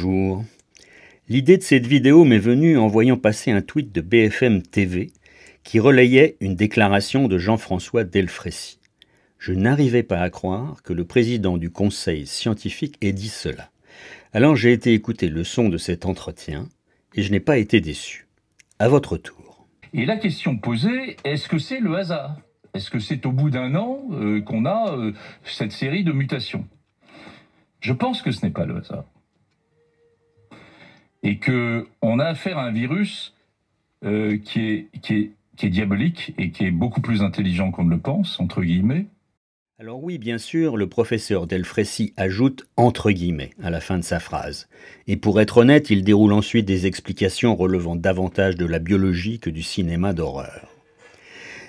bonjour. L'idée de cette vidéo m'est venue en voyant passer un tweet de BFM TV qui relayait une déclaration de Jean-François Delfraissy. Je n'arrivais pas à croire que le président du conseil scientifique ait dit cela. Alors j'ai été écouter le son de cet entretien et je n'ai pas été déçu. À votre tour. Et la question posée, est-ce que c'est le hasard? Est-ce que c'est au bout d'un an qu'on a cette série de mutations? Je pense que ce n'est pas le hasard. Et qu'on a affaire à un virus qui est diabolique et qui est beaucoup plus intelligent qu'on ne le pense, entre guillemets. Alors oui, bien sûr, le professeur Delfraissy ajoute « entre guillemets » à la fin de sa phrase. Et pour être honnête, il déroule ensuite des explications relevant davantage de la biologie que du cinéma d'horreur.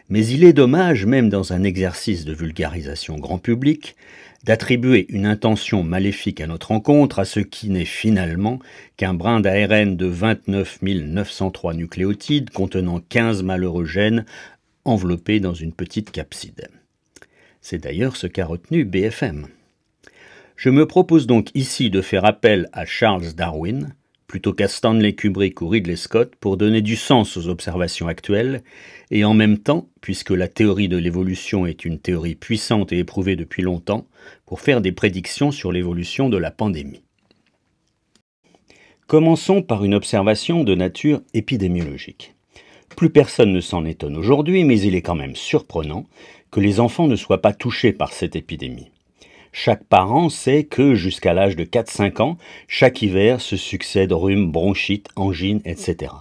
Mais il est dommage, même dans un exercice de vulgarisation grand public, d'attribuer une intention maléfique à notre rencontre à ce qui n'est finalement qu'un brin d'ARN de 29 903 nucléotides contenant 15 malheureux gènes enveloppés dans une petite capside. C'est d'ailleurs ce qu'a retenu BFM. Je me propose donc ici de faire appel à Charles Darwin, plutôt qu'à Stanley Kubrick ou Ridley Scott, pour donner du sens aux observations actuelles, et en même temps, puisque la théorie de l'évolution est une théorie puissante et éprouvée depuis longtemps, pour faire des prédictions sur l'évolution de la pandémie. Commençons par une observation de nature épidémiologique. Plus personne ne s'en étonne aujourd'hui, mais il est quand même surprenant que les enfants ne soient pas touchés par cette épidémie. Chaque parent sait que, jusqu'à l'âge de 4-5 ans, chaque hiver se succèdent rhume, bronchite, angine, etc.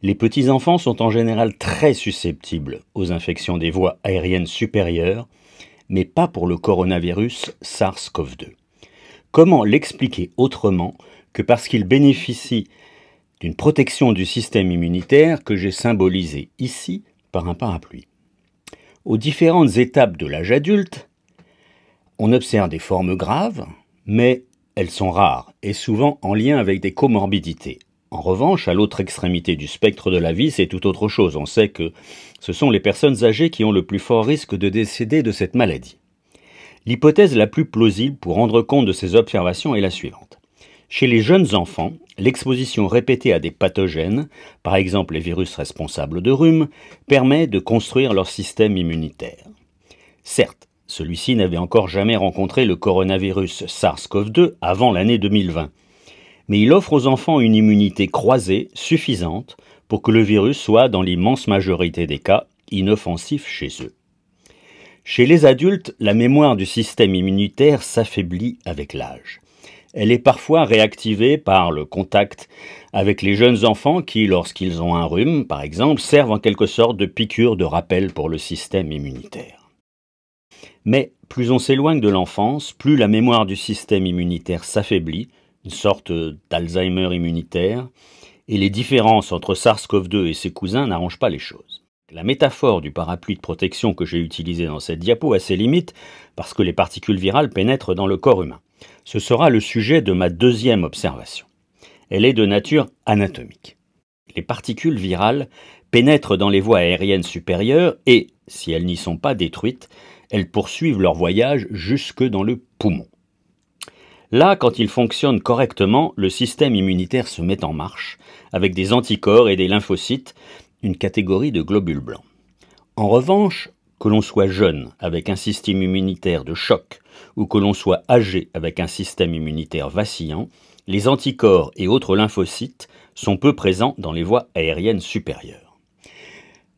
Les petits-enfants sont en général très susceptibles aux infections des voies aériennes supérieures, mais pas pour le coronavirus SARS-CoV-2. Comment l'expliquer autrement que parce qu'ils bénéficient d'une protection du système immunitaire que j'ai symbolisée ici par un parapluie. Aux différentes étapes de l'âge adulte, on observe des formes graves, mais elles sont rares et souvent en lien avec des comorbidités. En revanche, à l'autre extrémité du spectre de la vie, c'est tout autre chose. On sait que ce sont les personnes âgées qui ont le plus fort risque de décéder de cette maladie. L'hypothèse la plus plausible pour rendre compte de ces observations est la suivante. Chez les jeunes enfants, l'exposition répétée à des pathogènes, par exemple les virus responsables de rhume, permet de construire leur système immunitaire. Certes, celui-ci n'avait encore jamais rencontré le coronavirus SARS-CoV-2 avant l'année 2020. Mais il offre aux enfants une immunité croisée suffisante pour que le virus soit, dans l'immense majorité des cas, inoffensif chez eux. Chez les adultes, la mémoire du système immunitaire s'affaiblit avec l'âge. Elle est parfois réactivée par le contact avec les jeunes enfants qui, lorsqu'ils ont un rhume, par exemple, servent en quelque sorte de piqûre de rappel pour le système immunitaire. Mais plus on s'éloigne de l'enfance, plus la mémoire du système immunitaire s'affaiblit, une sorte d'Alzheimer immunitaire, et les différences entre SARS-CoV-2 et ses cousins n'arrangent pas les choses. La métaphore du parapluie de protection que j'ai utilisé dans cette diapo a ses limites parce que les particules virales pénètrent dans le corps humain. Ce sera le sujet de ma deuxième observation. Elle est de nature anatomique. Les particules virales pénètrent dans les voies aériennes supérieures et, si elles n'y sont pas détruites, elles poursuivent leur voyage jusque dans le poumon. Là, quand ils fonctionnent correctement, le système immunitaire se met en marche, avec des anticorps et des lymphocytes, une catégorie de globules blancs. En revanche, que l'on soit jeune avec un système immunitaire de choc ou que l'on soit âgé avec un système immunitaire vacillant, les anticorps et autres lymphocytes sont peu présents dans les voies aériennes supérieures.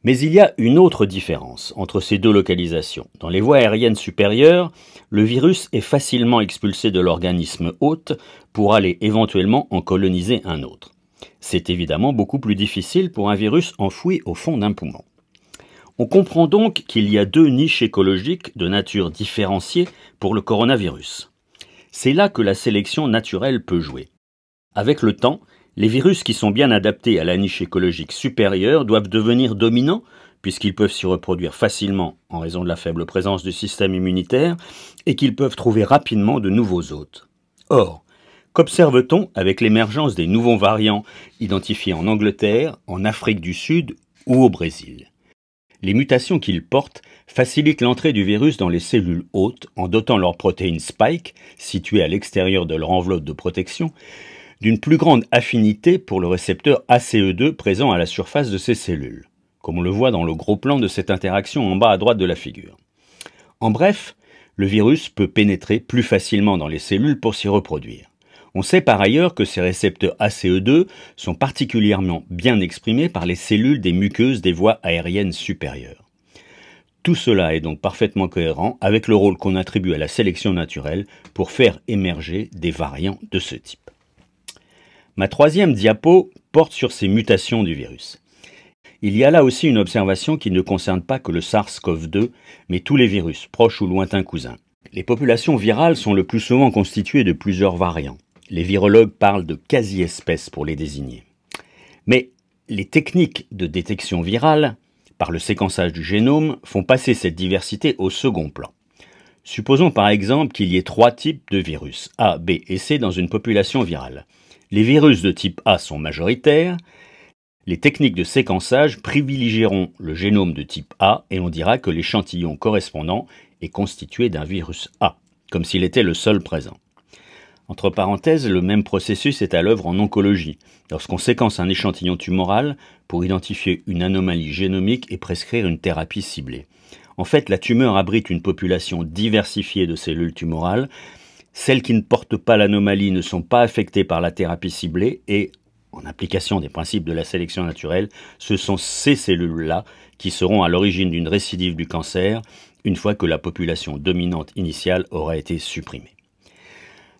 Mais il y a une autre différence entre ces deux localisations. Dans les voies aériennes supérieures, le virus est facilement expulsé de l'organisme hôte pour aller éventuellement en coloniser un autre. C'est évidemment beaucoup plus difficile pour un virus enfoui au fond d'un poumon. On comprend donc qu'il y a deux niches écologiques de nature différenciée pour le coronavirus. C'est là que la sélection naturelle peut jouer. Avec le temps, les virus qui sont bien adaptés à la niche écologique supérieure doivent devenir dominants, puisqu'ils peuvent s'y reproduire facilement en raison de la faible présence du système immunitaire, et qu'ils peuvent trouver rapidement de nouveaux hôtes. Or, qu'observe-t-on avec l'émergence des nouveaux variants identifiés en Angleterre, en Afrique du Sud ou au Brésil? Les mutations qu'ils portent facilitent l'entrée du virus dans les cellules hôtes en dotant leur protéine spike, située à l'extérieur de leur enveloppe de protection, d'une plus grande affinité pour le récepteur ACE2 présent à la surface de ces cellules, comme on le voit dans le gros plan de cette interaction en bas à droite de la figure. En bref, le virus peut pénétrer plus facilement dans les cellules pour s'y reproduire. On sait par ailleurs que ces récepteurs ACE2 sont particulièrement bien exprimés par les cellules des muqueuses des voies aériennes supérieures. Tout cela est donc parfaitement cohérent avec le rôle qu'on attribue à la sélection naturelle pour faire émerger des variants de ce type. Ma troisième diapo porte sur ces mutations du virus. Il y a là aussi une observation qui ne concerne pas que le SARS-CoV-2, mais tous les virus, proches ou lointains cousins. Les populations virales sont le plus souvent constituées de plusieurs variants. Les virologues parlent de quasi-espèces pour les désigner. Mais les techniques de détection virale, par le séquençage du génome, font passer cette diversité au second plan. Supposons par exemple qu'il y ait 3 types de virus, A, B et C, dans une population virale. Les virus de type A sont majoritaires. Les techniques de séquençage privilégieront le génome de type A et on dira que l'échantillon correspondant est constitué d'un virus A, comme s'il était le seul présent. Entre parenthèses, le même processus est à l'œuvre en oncologie, lorsqu'on séquence un échantillon tumoral pour identifier une anomalie génomique et prescrire une thérapie ciblée. En fait, la tumeur abrite une population diversifiée de cellules tumorales. Celles qui ne portent pas l'anomalie ne sont pas affectées par la thérapie ciblée et, en application des principes de la sélection naturelle, ce sont ces cellules-là qui seront à l'origine d'une récidive du cancer une fois que la population dominante initiale aura été supprimée.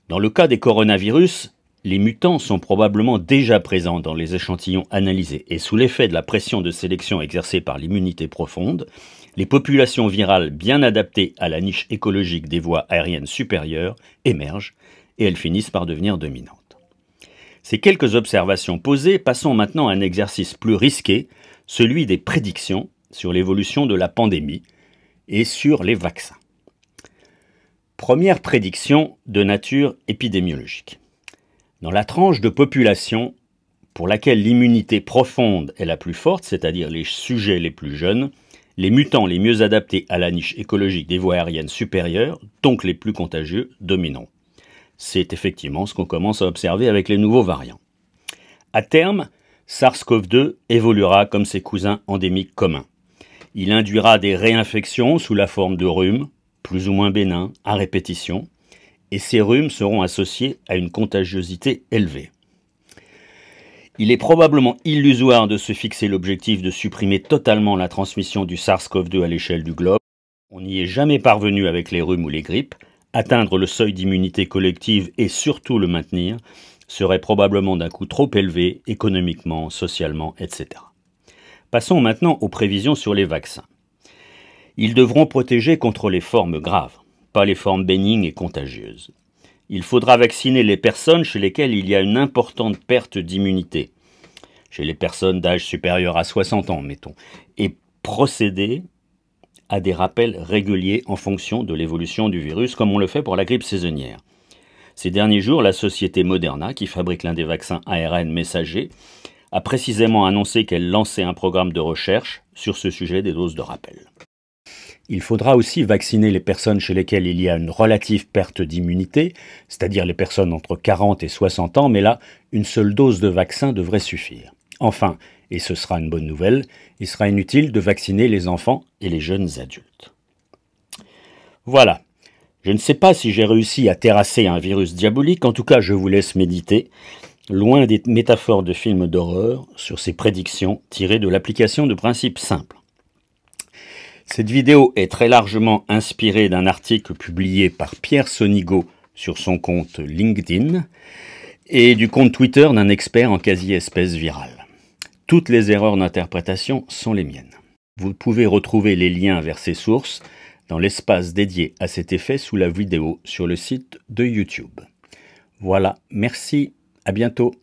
Dans le cas des coronavirus, les mutants sont probablement déjà présents dans les échantillons analysés et sous l'effet de la pression de sélection exercée par l'immunité profonde, les populations virales bien adaptées à la niche écologique des voies aériennes supérieures émergent et elles finissent par devenir dominantes. Ces quelques observations posées, passons maintenant à un exercice plus risqué, celui des prédictions sur l'évolution de la pandémie et sur les vaccins. Première prédiction de nature épidémiologique. Dans la tranche de population pour laquelle l'immunité profonde est la plus forte, c'est-à-dire les sujets les plus jeunes, les mutants les mieux adaptés à la niche écologique des voies aériennes supérieures, donc les plus contagieux, domineront. C'est effectivement ce qu'on commence à observer avec les nouveaux variants. À terme, SARS-CoV-2 évoluera comme ses cousins endémiques communs. Il induira des réinfections sous la forme de rhume, plus ou moins bénins, à répétition, et ces rhumes seront associés à une contagiosité élevée. Il est probablement illusoire de se fixer l'objectif de supprimer totalement la transmission du SARS-CoV-2 à l'échelle du globe. On n'y est jamais parvenu avec les rhumes ou les grippes. Atteindre le seuil d'immunité collective et surtout le maintenir serait probablement d'un coût trop élevé, économiquement, socialement, etc. Passons maintenant aux prévisions sur les vaccins. Ils devront protéger contre les formes graves, pas les formes bénignes et contagieuses. Il faudra vacciner les personnes chez lesquelles il y a une importante perte d'immunité, chez les personnes d'âge supérieur à 60 ans, mettons, et procéder à des rappels réguliers en fonction de l'évolution du virus, comme on le fait pour la grippe saisonnière. Ces derniers jours, la société Moderna, qui fabrique l'un des vaccins ARN messagers, a précisément annoncé qu'elle lançait un programme de recherche sur ce sujet des doses de rappel. Il faudra aussi vacciner les personnes chez lesquelles il y a une relative perte d'immunité, c'est-à-dire les personnes entre 40 et 60 ans, mais là, une seule dose de vaccin devrait suffire. Enfin, et ce sera une bonne nouvelle, il sera inutile de vacciner les enfants et les jeunes adultes. Voilà. Je ne sais pas si j'ai réussi à terrasser un virus diabolique, en tout cas je vous laisse méditer, loin des métaphores de films d'horreur, sur ces prédictions tirées de l'application de principes simples. Cette vidéo est très largement inspirée d'un article publié par Pierre Sonigo sur son compte LinkedIn et du compte Twitter d'un expert en quasi-espèces virales. Toutes les erreurs d'interprétation sont les miennes. Vous pouvez retrouver les liens vers ces sources dans l'espace dédié à cet effet sous la vidéo sur le site de YouTube. Voilà, merci, à bientôt.